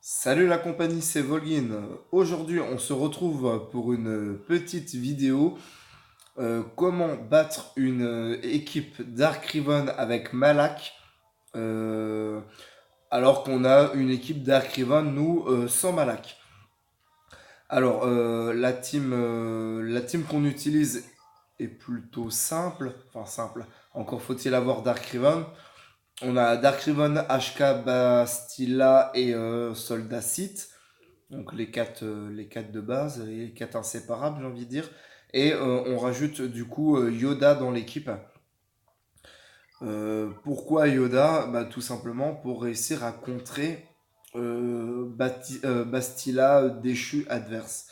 Salut la compagnie, c'est Volgin. Aujourd'hui, on se retrouve pour une petite vidéo. Comment battre une équipe Dark Riven avec Malak alors qu'on a une équipe Dark Riven, nous, sans Malak. Alors, la team qu'on utilise est plutôt simple. Enfin, simple. Encore faut-il avoir Dark Riven. On a Dark Riven, HK, Bastilla et Soldat Sith. Donc les quatre de base, les quatre inséparables, j'ai envie de dire. Et on rajoute du coup Yoda dans l'équipe. Pourquoi Yoda? Bah, tout simplement pour réussir à contrer Bastila déchu adverse.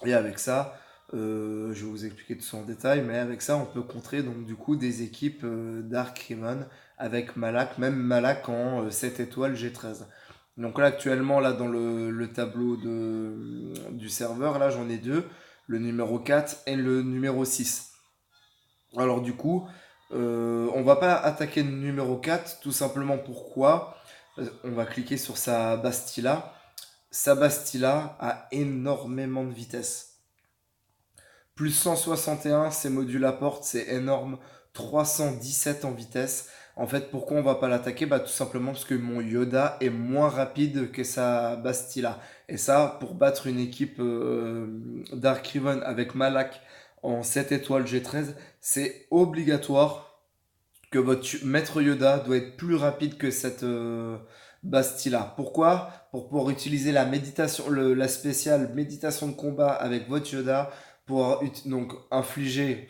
Et avec ça, je vais vous expliquer tout ça en détail, mais avec ça, on peut contrer donc du coup des équipes Dark Riven avec Malak, même Malak en 7 étoiles G13. Donc là, actuellement, là, dans le tableau du serveur, là, j'en ai deux, le numéro 4 et le numéro 6. Alors du coup, on va pas attaquer le numéro 4 tout simplement pourquoi? On va cliquer sur sa Bastilla. Sa Bastilla a énormément de vitesse. Plus 161, c'est module à porte, c'est énorme. 317 en vitesse. En fait, pourquoi on va pas l'attaquer? Bah, tout simplement parce que mon Yoda est moins rapide que sa Bastilla. Et ça, pour battre une équipe Dark Riven avec Malak en 7 étoiles G13, c'est obligatoire que votre maître Yoda doit être plus rapide que cette Bastilla. Pourquoi? Pour pouvoir utiliser la méditation, la spéciale méditation de combat avec votre Yoda pour donc infliger,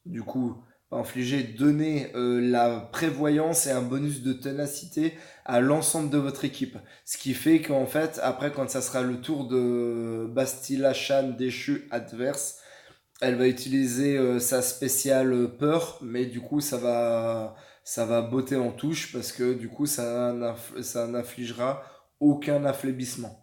du coup, pas infliger, donner la prévoyance et un bonus de ténacité à l'ensemble de votre équipe. Ce qui fait qu'en fait, après, quand ça sera le tour de Bastilla Shan déchu adverse, elle va utiliser sa spéciale peur, mais du coup ça va botter en touche parce que du coup ça n'infligera aucun affaiblissement.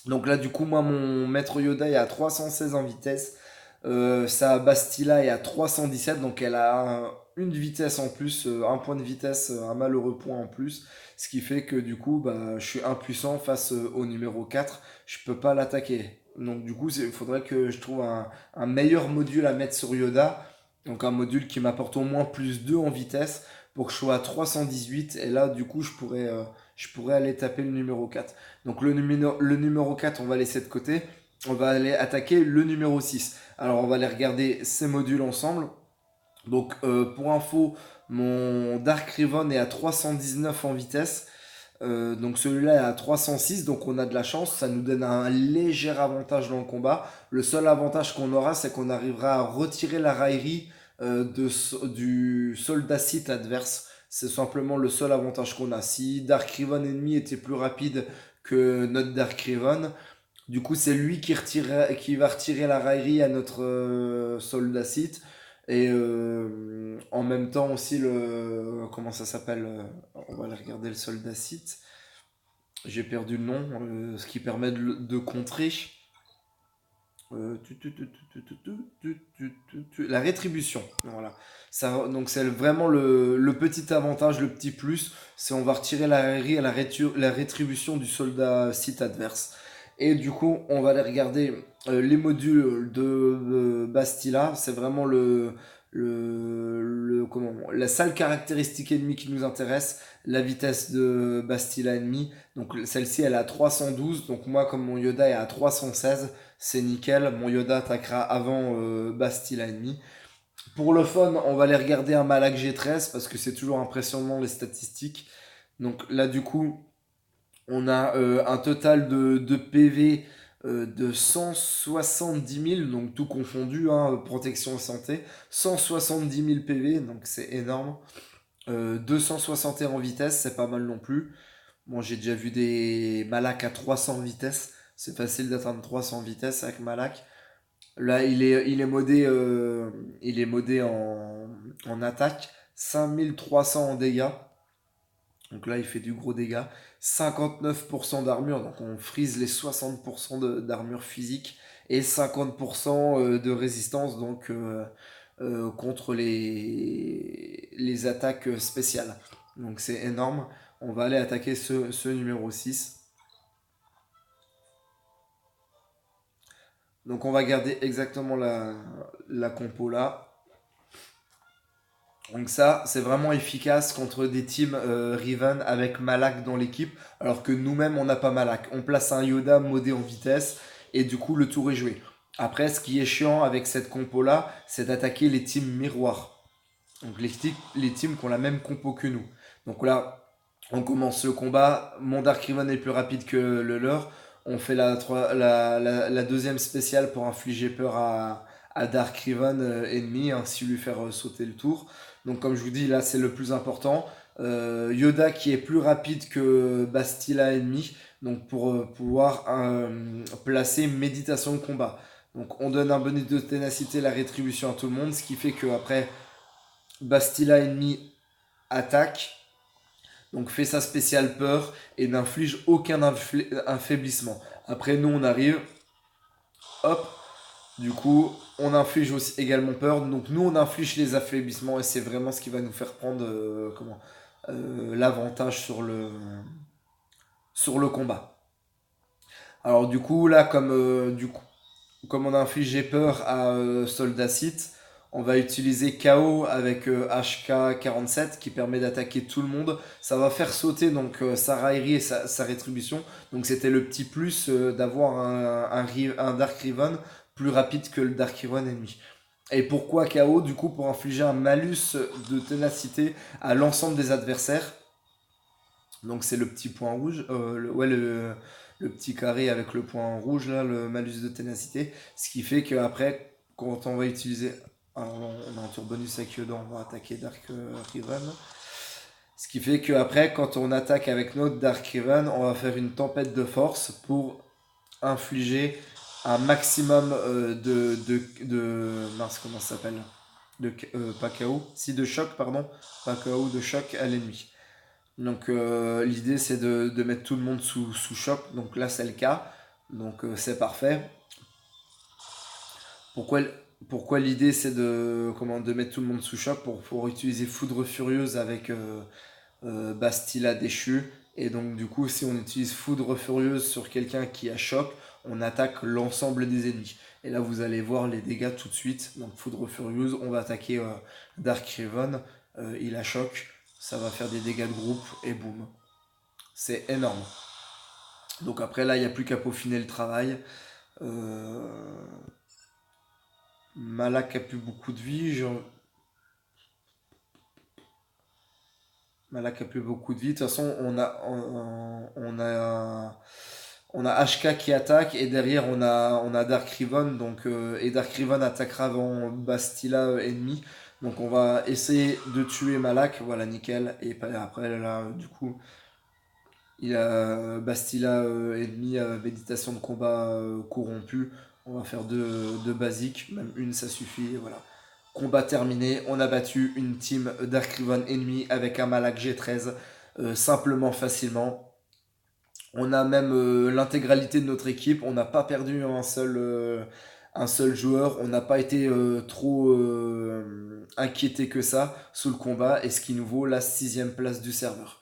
Donc là du coup moi mon maître Yoda est à 316 en vitesse, sa Bastilla est à 317, donc elle a une vitesse en plus, un point de vitesse, un malheureux point en plus, ce qui fait que du coup bah, je suis impuissant face au numéro 4, je peux pas l'attaquer. Donc du coup il faudrait que je trouve un meilleur module à mettre sur Yoda, donc un module qui m'apporte au moins plus 2 en vitesse pour que je sois à 318, et là du coup je pourrais aller taper le numéro 4. Donc le numéro 4 on va laisser de côté, on va aller attaquer le numéro 6. Alors on va aller regarder ces modules ensemble. Donc pour info, mon Dark Riven est à 319 en vitesse. Donc celui-là est à 306, donc on a de la chance, ça nous donne un léger avantage dans le combat. Le seul avantage qu'on aura, c'est qu'on arrivera à retirer la raillerie du soldat site adverse. C'est simplement le seul avantage qu'on a. Si Dark Riven ennemi était plus rapide que notre Dark Riven, du coup, c'est lui qui va retirer la raillerie à notre soldat site. Et en même temps aussi le... Comment ça s'appelle? On va aller regarder le soldat site. J'ai perdu le nom. Ce qui permet de contrer. La rétribution. Voilà. Ça, donc c'est vraiment le petit avantage, le petit plus. C'est on va retirer la raillerie à la rétribution du soldat site adverse. Et du coup, on va aller regarder les modules de Bastilla. C'est vraiment la seule caractéristique ennemie qui nous intéresse, la vitesse de Bastilla ennemi. Donc celle-ci, elle est à 312. Donc moi, comme mon Yoda est à 316, c'est nickel. Mon Yoda attaquera avant Bastilla ennemi. Pour le fun, on va aller regarder un Malak G13 parce que c'est toujours impressionnant les statistiques. Donc là, du coup, on a un total de PV de 170 000, donc tout confondu, hein, protection et santé. 170 000 PV, donc c'est énorme. 261 en vitesse, c'est pas mal non plus. Bon, j'ai déjà vu des Malak à 300 vitesse. C'est facile d'atteindre 300 vitesse avec Malak. Là, il est modé en attaque. 5300 en dégâts. Donc là, il fait du gros dégât. 59% d'armure, donc on frise les 60% d'armure physique et 50% de résistance donc contre les attaques spéciales. Donc c'est énorme. On va aller attaquer ce numéro 6. Donc on va garder exactement la compo là. Donc ça, c'est vraiment efficace contre des teams Riven avec Malak dans l'équipe, alors que nous-mêmes, on n'a pas Malak. On place un Yoda modé en vitesse, et du coup, le tour est joué. Après, ce qui est chiant avec cette compo-là, c'est d'attaquer les teams miroirs. Donc les teams qui ont la même compo que nous. Donc là, on commence le combat. Mon Dark Riven est plus rapide que le leur. On fait la deuxième spéciale pour infliger peur à Dark Riven ennemi, ainsi lui faire sauter le tour. Donc comme je vous dis, là c'est le plus important. Yoda qui est plus rapide que Bastila ennemi. Donc pour pouvoir placer méditation de combat. Donc on donne un bonus de ténacité, la rétribution à tout le monde. Ce qui fait que après Bastila ennemi attaque, donc fait sa spéciale peur et n'inflige aucun affaiblissement. Après nous on arrive, hop, du coup on inflige aussi également peur, donc nous on inflige les affaiblissements et c'est vraiment ce qui va nous faire prendre l'avantage sur le combat. Alors du coup là comme on a infligé peur à Soldat Sith, on va utiliser KO avec HK47 qui permet d'attaquer tout le monde. Ça va faire sauter donc sa raillerie et sa rétribution. Donc c'était le petit plus d'avoir un Dark Riven plus rapide que le Dark Riven ennemi. Et pourquoi KO? Du coup pour infliger un malus de ténacité à l'ensemble des adversaires. Donc c'est le petit point rouge, le petit carré avec le point rouge là, le malus de ténacité. Ce qui fait qu'après, quand on va utiliser... Alors on a un tour bonus avec Yoda, on va attaquer Dark Riven. Ce qui fait qu'après, quand on attaque avec notre Dark Riven, on va faire une tempête de force pour infliger un maximum mince, comment ça s'appelle pas KO, si de choc, pardon. Pas KO, de choc à l'ennemi. Donc l'idée c'est de mettre tout le monde sous choc. Donc là c'est le cas. Donc c'est parfait. Pourquoi, pourquoi l'idée c'est de mettre tout le monde sous choc pour utiliser Foudre Furieuse avec Bastila déchu. Et donc du coup si on utilise Foudre Furieuse sur quelqu'un qui a choc, on attaque l'ensemble des ennemis. Et là vous allez voir les dégâts tout de suite. Donc Foudre Furieuse, on va attaquer Dark Riven. Il a choc. Ça va faire des dégâts de groupe et boum. C'est énorme. Donc après là, il n'y a plus qu'à peaufiner le travail. Euh... Malak a plus beaucoup de vie. Malak a plus beaucoup de vie. De toute façon, on a HK qui attaque et derrière on a Dark Riven. Donc, et Dark Riven attaquera avant Bastila ennemi. Donc on va essayer de tuer Malak. Voilà, nickel. Et après là, du coup, il a Bastila ennemi, méditation de combat corrompu. On va faire deux basiques, même une ça suffit. Et voilà. Combat terminé. On a battu une team Dark Riven ennemi avec un Malak G13 simplement, facilement. On a même l'intégralité de notre équipe. On n'a pas perdu un seul joueur. On n'a pas été trop inquiété que ça sous le combat. Et ce qui nous vaut la 6ème place du serveur.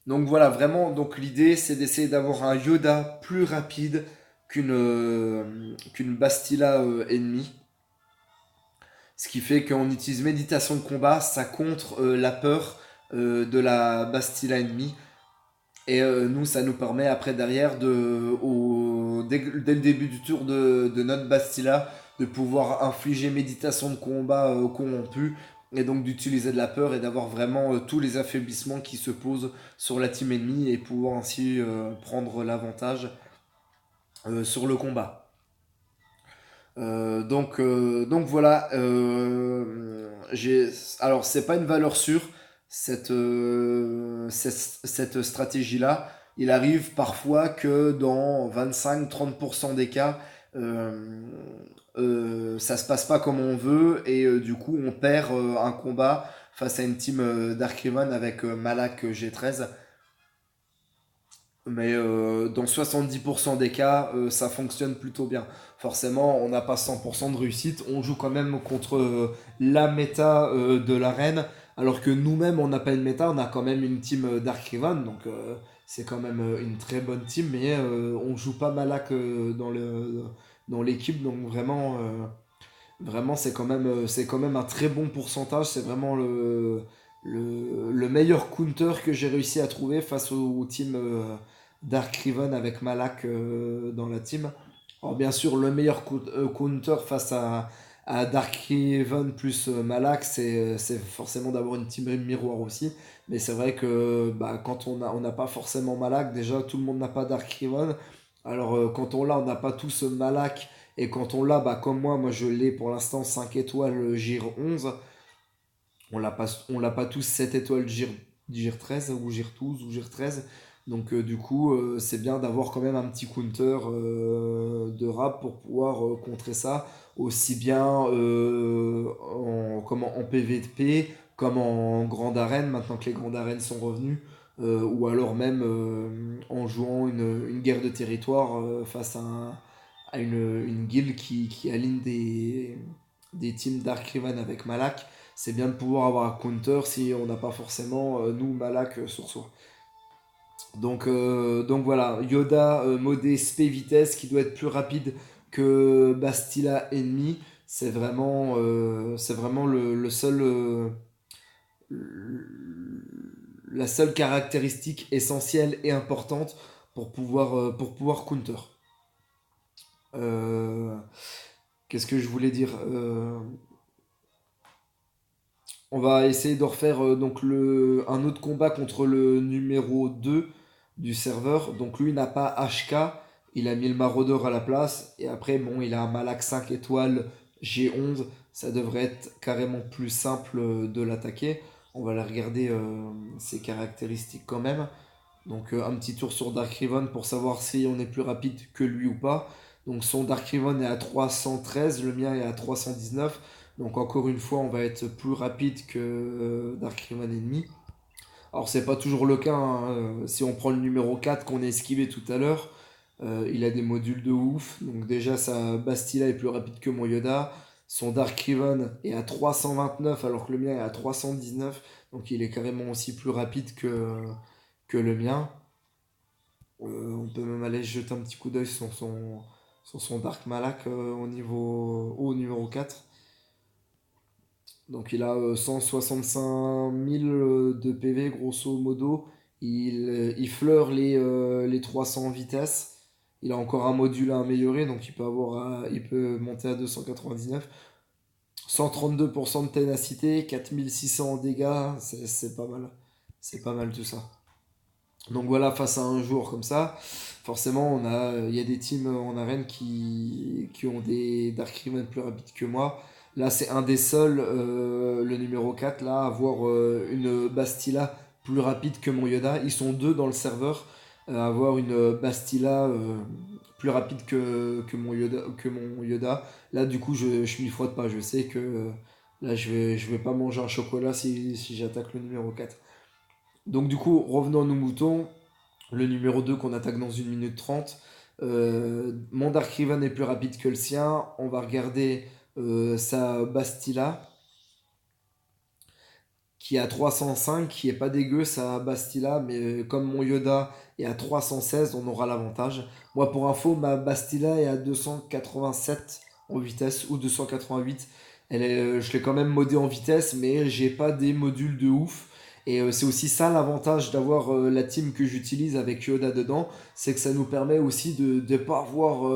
Donc voilà, vraiment, donc l'idée c'est d'essayer d'avoir un Yoda plus rapide qu'une Bastila ennemie. Ce qui fait qu'on utilise méditation de combat, ça contre la peur de la Bastila ennemie. Et nous, ça nous permet après derrière, dès le début du tour de notre Bastila, de pouvoir infliger méditation de combat corrompu et donc d'utiliser de la peur et d'avoir vraiment tous les affaiblissements qui se posent sur la team ennemie et pouvoir ainsi prendre l'avantage sur le combat. Donc voilà, alors c'est pas une valeur sûre, cette stratégie-là. Il arrive parfois que dans 25-30% des cas, euh, ça se passe pas comme on veut et du coup on perd un combat face à une team Dark Riven avec Malak G13. Mais dans 70% des cas, ça fonctionne plutôt bien. Forcément, on n'a pas 100% de réussite. On joue quand même contre la méta de l'arène. Alors que nous-mêmes, on n'a pas une méta. On a quand même une team Dark Riven. Donc c'est quand même une très bonne team. Mais on joue pas Malak dans l'équipe. Donc vraiment c'est quand même un très bon pourcentage. C'est vraiment le meilleur counter que j'ai réussi à trouver face au team Dark Riven avec Malak dans la team. Alors bien sûr, le meilleur counter face à Dark Riven plus Malak, c'est forcément d'avoir une team miroir aussi. Mais c'est vrai que bah, quand on n'a pas forcément Malak, déjà tout le monde n'a pas Dark Riven. Alors quand on l'a, on n'a pas tous Malak. Et quand on l'a, bah, comme moi je l'ai pour l'instant 5 étoiles GIR 11. On l'a pas tous 7 étoiles GIR 13 ou GIR 12 ou GIR 13. Donc du coup, c'est bien d'avoir quand même un petit counter de rap pour pouvoir contrer ça, aussi bien en PVP comme en grande arène, maintenant que les grandes arènes sont revenues, ou alors même en jouant une guerre de territoire face à une guilde qui aligne des teams Dark Riven avec Malak. C'est bien de pouvoir avoir un counter si on n'a pas forcément, nous, Malak sur soi. Donc voilà, Yoda modé SP vitesse qui doit être plus rapide que Bastila ennemi. C'est vraiment le seul, la seule caractéristique essentielle et importante pour pouvoir counter. Euh, Qu'est-ce que je voulais dire On va essayer de refaire donc un autre combat contre le numéro 2 du serveur. Donc lui n'a pas HK, il a mis le maraudeur à la place. Et après, bon, il a un Malak 5 étoiles G11. Ça devrait être carrément plus simple de l'attaquer. On va la regarder ses caractéristiques quand même. Donc un petit tour sur Dark Riven pour savoir si on est plus rapide que lui ou pas. Donc son Dark Riven est à 313, le mien est à 319. Donc encore une fois, on va être plus rapide que Dark Riven ennemi. Alors c'est pas toujours le cas, hein. Si on prend le numéro 4 qu'on a esquivé tout à l'heure, il a des modules de ouf. Donc déjà sa Bastila est plus rapide que mon Yoda. Son Dark Riven est à 329 alors que le mien est à 319. Donc il est carrément aussi plus rapide que le mien. On peut même aller jeter un petit coup d'œil sur son Dark Malak au numéro 4. Donc il a 165 000 de PV grosso modo. Il fleure les 300 vitesses. Il a encore un module à améliorer, donc il peut monter à 299. 132% de ténacité, 4600 en dégâts, c'est pas mal. C'est pas mal tout ça. Donc voilà, face à un joueur comme ça, forcément, il y a des teams en arène qui ont des Dark Riven plus rapides que moi. Là, c'est un des seuls, le numéro 4 là, à avoir une Bastila plus rapide que mon Yoda. Ils sont deux dans le serveur à avoir une Bastila plus rapide que mon Yoda. Là, du coup, je m'y frotte pas. Je sais que là, je vais pas manger un chocolat si j'attaque le numéro 4. Donc du coup, revenons à nos moutons. Le numéro 2 qu'on attaque dans 1 minute 30. Mon Dark Riven est plus rapide que le sien. On va regarder sa Bastila qui est à 305, qui est pas dégueu sa Bastila, mais comme mon Yoda est à 316, on aura l'avantage. Moi pour info, ma Bastila est à 287 en vitesse ou 288. Je l'ai quand même modé en vitesse, mais j'ai pas des modules de ouf. Et c'est aussi ça l'avantage d'avoir la team que j'utilise avec Yoda dedans, c'est que ça nous permet aussi de ne pas avoir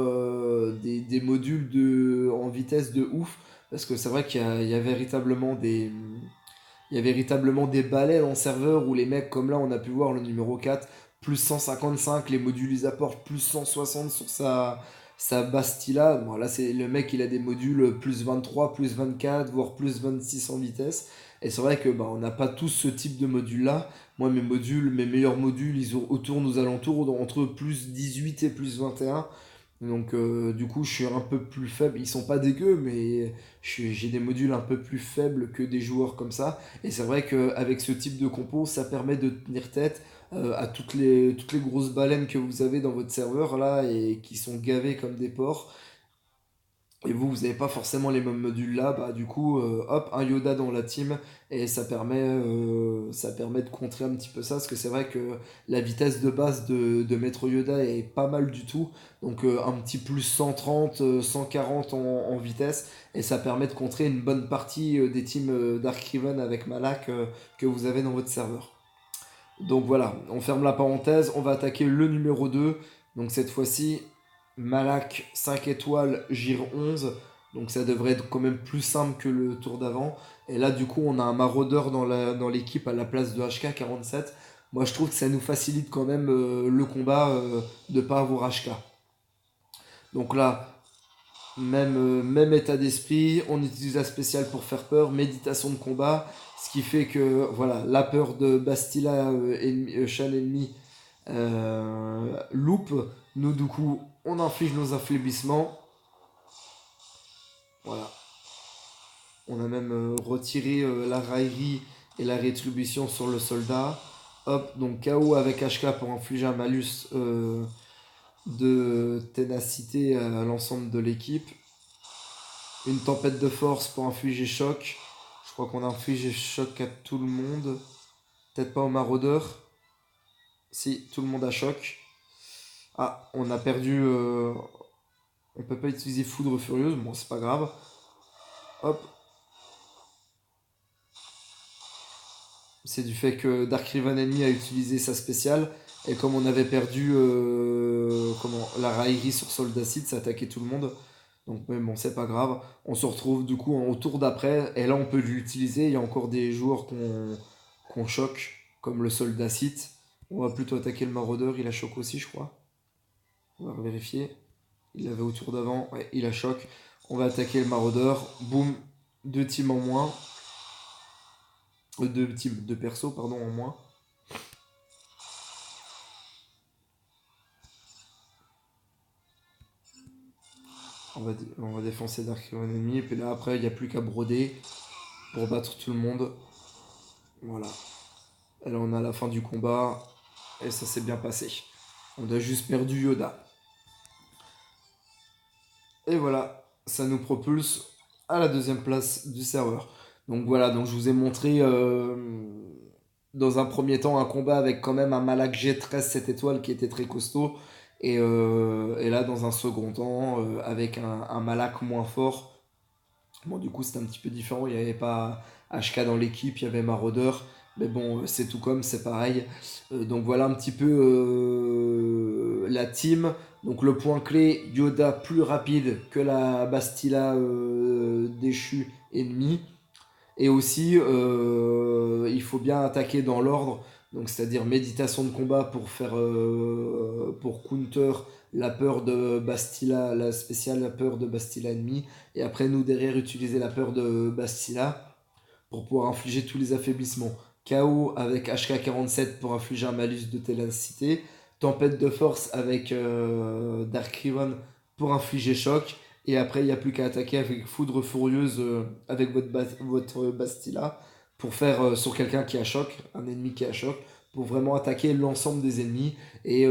des modules en vitesse de ouf, parce que c'est vrai qu'il y a véritablement il y a véritablement des balais en serveur où les mecs, comme là, on a pu voir le numéro 4, plus 155, les modules ils apportent plus 160 sur sa Bastila. Bon, là, c'est le mec, il a des modules plus 23, plus 24, voire plus 26 en vitesse. Et c'est vrai que bah, on n'a pas tous ce type de module là. Moi, mes meilleurs modules, ils tournent aux alentours entre plus 18 et plus 21. Donc du coup, je suis un peu plus faible. Ils sont pas dégueux, mais j'ai des modules un peu plus faibles que des joueurs comme ça. Et c'est vrai qu'avec ce type de compo, ça permet de tenir tête à toutes les grosses baleines que vous avez dans votre serveur là et qui sont gavées comme des porcs. Et vous n'avez pas forcément les mêmes modules là, bah du coup, hop, un Yoda dans la team, et ça permet de contrer un petit peu ça, parce que c'est vrai que la vitesse de base de Maître Yoda est pas mal du tout, donc un petit plus 130, 140 en vitesse, et ça permet de contrer une bonne partie des teams Dark Riven avec Malak que vous avez dans votre serveur. Donc voilà, on ferme la parenthèse, on va attaquer le numéro 2. Donc cette fois-ci, Malak 5 étoiles, Gir 11. Donc ça devrait être quand même plus simple que le tour d'avant. Et là du coup on a un maraudeur dans l'équipe à la place de HK 47. Moi je trouve que ça nous facilite quand même le combat de ne pas avoir HK. Donc là, même état d'esprit, on utilise la spéciale pour faire peur, méditation de combat, ce qui fait que voilà, la peur de Bastila, Shan ennemi, loupe. Nous, du coup, on inflige nos affaiblissements. Voilà. On a même retiré la raillerie et la rétribution sur le soldat. Hop, donc KO avec HK pour infliger un malus de ténacité à l'ensemble de l'équipe. Une tempête de force pour infliger choc. Je crois qu'on a infligé choc à tout le monde. Peut-être pas au maraudeur. Si, tout le monde a choc. Ah, on a perdu. On peut pas utiliser foudre furieuse. Bon, c'est pas grave. Hop. C'est du fait que Dark Riven Enemy a utilisé sa spéciale. Et comme on avait perdu la raillerie sur Soldacid, ça attaquait tout le monde. Donc, mais bon, c'est pas grave. On se retrouve du coup au tour d'après. Et là, on peut l'utiliser. Il y a encore des joueurs qu'on choque, comme le Soldacid. On va plutôt attaquer le maraudeur. Il a choc aussi, je crois. On va vérifier. Il avait au tour d'avant. Ouais, il a choc. On va attaquer le maraudeur. Boum. Deux teams en moins. Deux persos, pardon, en moins. On va défoncer Dark Riven ennemi. Et puis là, après, il n'y a plus qu'à broder pour battre tout le monde. Voilà. Et là, on a la fin du combat. Et ça s'est bien passé. On a juste perdu Yoda. Et voilà. Ça nous propulse à la deuxième place du serveur. Donc voilà. Donc je vous ai montré dans un premier temps un combat avec quand même un Malak G13 7 étoiles qui était très costaud. Et là, dans un second temps, avec un Malak moins fort. Bon, du coup, c'était un petit peu différent. Il n'y avait pas HK dans l'équipe, il y avait Maraudeur. Mais bon, c'est tout comme, c'est pareil. Donc voilà un petit peu la team. Donc le point clé, Yoda plus rapide que la Bastila déchue ennemie. Et aussi, il faut bien attaquer dans l'ordre. Donc c'est-à-dire méditation de combat pour faire pour counter la peur de Bastila, la spéciale la peur de Bastila ennemi. Et après nous derrière utiliser la peur de Bastila pour pouvoir infliger tous les affaiblissements. KO avec HK47 pour infliger un malus de ténacité. Tempête de force avec Dark Riven pour infliger choc. Et après, il n'y a plus qu'à attaquer avec foudre furieuse avec votre Bastila pour faire sur quelqu'un qui a choc, un ennemi qui a choc, pour vraiment attaquer l'ensemble des ennemis et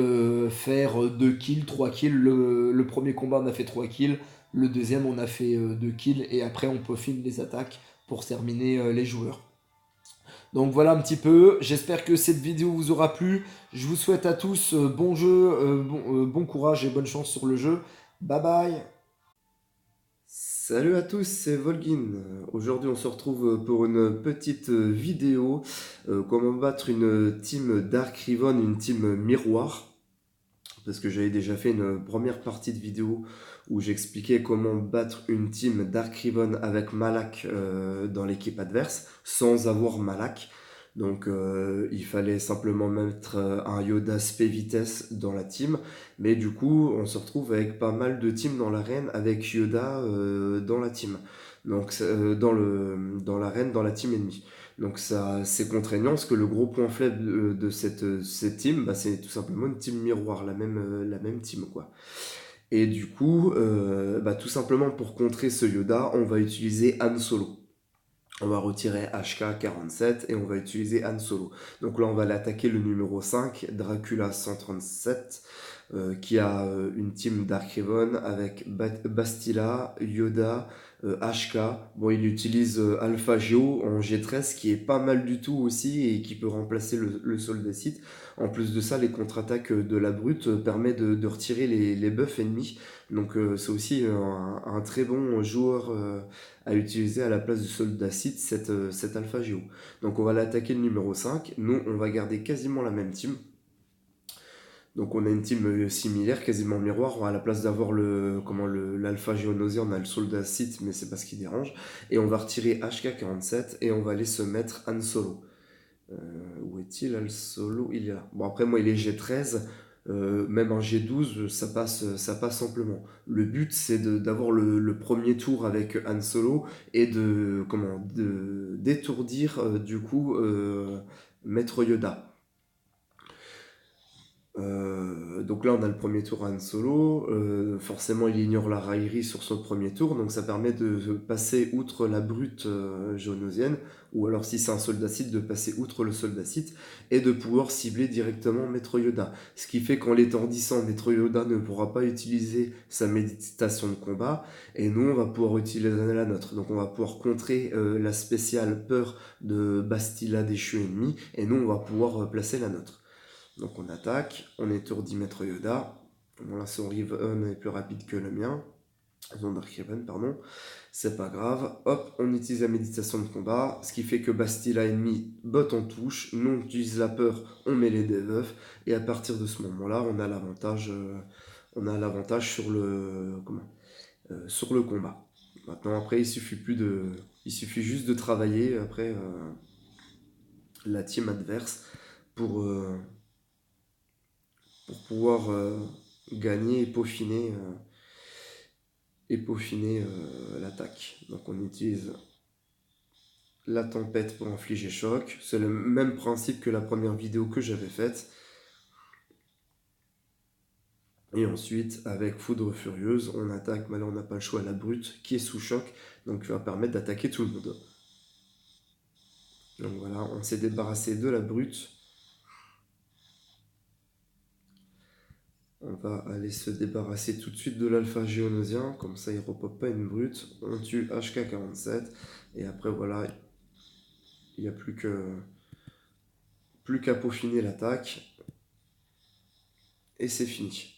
faire 2 kills, 3 kills. Le premier combat, on a fait 3 kills. Le deuxième, on a fait 2 kills. Et après, on peaufine les attaques pour terminer les joueurs. Donc voilà un petit peu. J'espère que cette vidéo vous aura plu. Je vous souhaite à tous bon jeu, bon courage et bonne chance sur le jeu. Bye bye. Salut à tous, c'est Volgin. Aujourd'hui, on se retrouve pour une petite vidéo. Comment battre une team Dark Riven, une team miroir. Parce que j'avais déjà fait une première partie de vidéo où j'expliquais comment battre une team Dark Riven avec Malak dans l'équipe adverse sans avoir Malak. Donc il fallait simplement mettre un Yoda spé vitesse dans la team. Mais du coup, on se retrouve avec pas mal de teams dans l'arène avec Yoda dans la team. Donc dans l'arène, dans la team ennemie. Donc ça, c'est contraignant parce que le gros point faible de cette team, bah, c'est tout simplement une team miroir, la même team quoi. Et du coup, tout simplement pour contrer ce Yoda, on va utiliser Han Solo. On va retirer HK-47 et on va utiliser Han Solo. Donc là, on va l'attaquer le numéro 5, Dracula 137, qui a une team Darkhaven avec Bastila, Yoda, HK. Bon, il utilise Alpha Geo en G13, qui est pas mal du tout aussi et qui peut remplacer le soldat Sith. En plus de ça, les contre-attaques de la brute permettent de retirer les buffs ennemis. Donc c'est aussi un très bon joueur à utiliser à la place du soldat Sith, cet Alpha Geo. Donc on va l'attaquer le numéro 5. Nous, on va garder quasiment la même team. Donc on a une team similaire, quasiment miroir. À la place d'avoir l'Alpha Geonosia, on a le soldat Sith, mais c'est pas ce qui dérange. Et on va retirer HK-47 et on va aller se mettre Han Solo. Où est-il, Han Solo? Il est là. Bon, après, moi, il est G13. Même un G12, ça passe amplement. Le but, c'est d'avoir le premier tour avec Han Solo et d'étourdir, du coup, Maître Yoda. Donc là, on a le premier tour à Han Solo. Forcément, il ignore la raillerie sur son premier tour, donc ça permet de passer outre la brute geonosienne, ou alors si c'est un soldat Sith, de passer outre le soldat Sith et de pouvoir cibler directement Maître Yoda. Ce qui fait qu'en l'étourdissant, Maître Yoda ne pourra pas utiliser sa méditation de combat, et nous, on va pouvoir utiliser la nôtre. Donc on va pouvoir contrer la spéciale peur de Bastila déchu ennemi, et nous, on va pouvoir placer la nôtre. Donc on attaque, on étourdit Maître Yoda. Bon là son Riven est plus rapide que le mien. Son Dark Riven, pardon. C'est pas grave. Hop, on utilise la méditation de combat. Ce qui fait que Bastila ennemi botte en touche. Nous on utilise la peur, on met les debuffs. Et à partir de ce moment-là, on a l'avantage. Sur sur le combat. Maintenant après il suffit juste de travailler après la team adverse pour, pour pouvoir gagner et peaufiner l'attaque. Donc on utilise la tempête pour infliger choc. C'est le même principe que la première vidéo que j'avais faite. Et ensuite, avec Foudre Furieuse, on attaque, mais là on n'a pas le choix, la brute qui est sous choc, donc qui va permettre d'attaquer tout le monde. Donc voilà, on s'est débarrassé de la brute. On va aller se débarrasser tout de suite de l'alpha géonosien, comme ça il ne repop pas une brute. On tue HK-47, et après voilà, il n'y a plus qu'à peaufiner l'attaque, et c'est fini.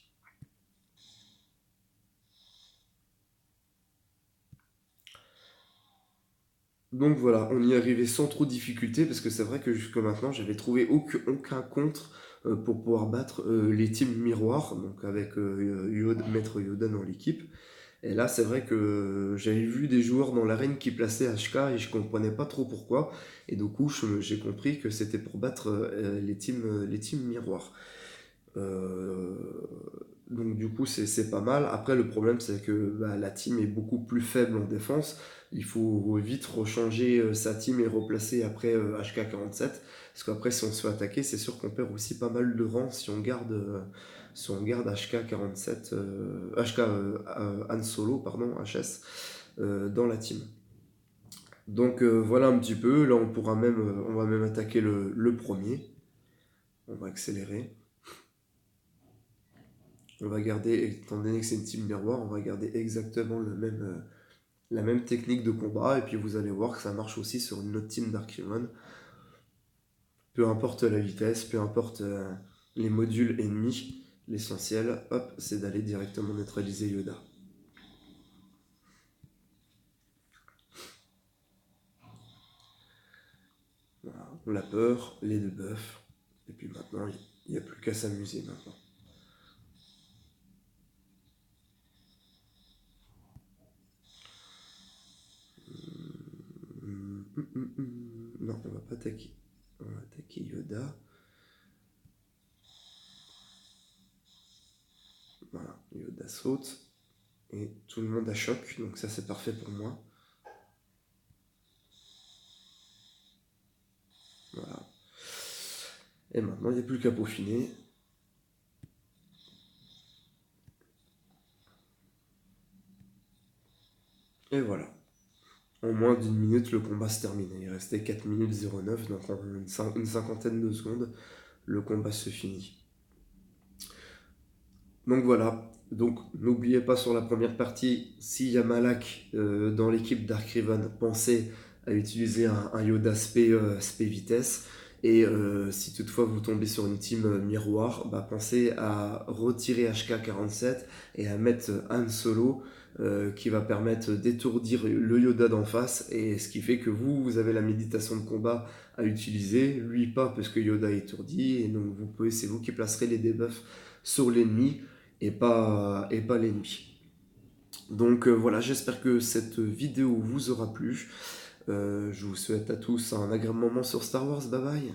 Donc voilà, on y est arrivé sans trop de difficulté, parce que c'est vrai que jusque maintenant, j'avais trouvé aucun contre pour pouvoir battre les teams miroirs, donc avec Maître Yoda dans l'équipe. Et là, c'est vrai que j'avais vu des joueurs dans l'arène qui plaçaient HK et je comprenais pas trop pourquoi. Et du coup, j'ai compris que c'était pour battre les teams miroirs. Euh, donc du coup, c'est pas mal. Après, le problème, c'est que la team est beaucoup plus faible en défense. Il faut vite rechanger sa team et replacer après HK-47. Parce qu'après, si on se fait attaquer, c'est sûr qu'on perd aussi pas mal de rangs si on garde HK-47, Han Solo, pardon, HS, dans la team. Donc voilà un petit peu. Là, on va même attaquer le premier. On va accélérer. On va garder, étant donné que c'est une team miroir, on va garder exactement la même technique de combat. Et puis vous allez voir que ça marche aussi sur une autre team Darkhuman. Peu importe la vitesse, peu importe les modules ennemis, l'essentiel, hop, c'est d'aller directement neutraliser Yoda. Voilà, on a peur, les deux buffs. Et puis maintenant, il n'y a plus qu'à s'amuser maintenant. Non, on va pas attaquer. On va attaquer Yoda. Voilà, Yoda saute. Et tout le monde a choc, donc ça c'est parfait pour moi. Voilà. Et maintenant, il n'y a plus qu'à peaufiner. d'une minute, le combat se terminait. Il restait 4 minutes 09, donc en une cinquantaine de secondes, le combat se finit. Donc voilà, donc n'oubliez pas sur la première partie, si y a Malak dans l'équipe Dark Riven, pensez à utiliser un Yoda spé vitesse. Et si toutefois vous tombez sur une team miroir, bah, pensez à retirer HK47 et à mettre Han Solo qui va permettre d'étourdir le Yoda d'en face. Et ce qui fait que vous avez la méditation de combat à utiliser, lui pas parce que Yoda est étourdi. Et donc c'est vous qui placerez les debuffs sur l'ennemi et pas l'ennemi. Donc voilà, j'espère que cette vidéo vous aura plu. Je vous souhaite à tous un agréable moment sur Star Wars. Bye bye.